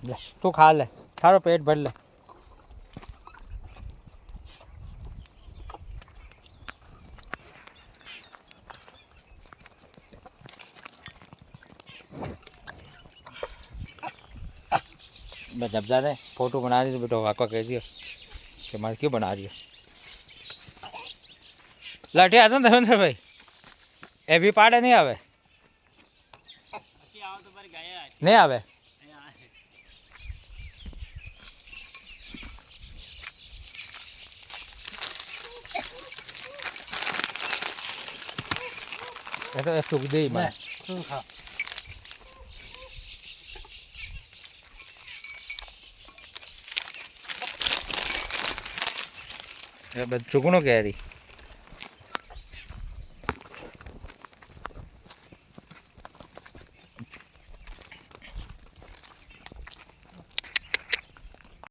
ले तू खा ले, थारो पेट भर ले। मैं जब जा रहे फोटो बना रही तो बेटो आपको कह दियो कि मैं क्यों बना रही हो। लाठी आता ना धर्मेंद्र भाई, ए भी पाड़े नहीं आवे, नहीं आवे। એ તો ચૂક દે મને શું ખા એ બધું ચૂકણું કેરી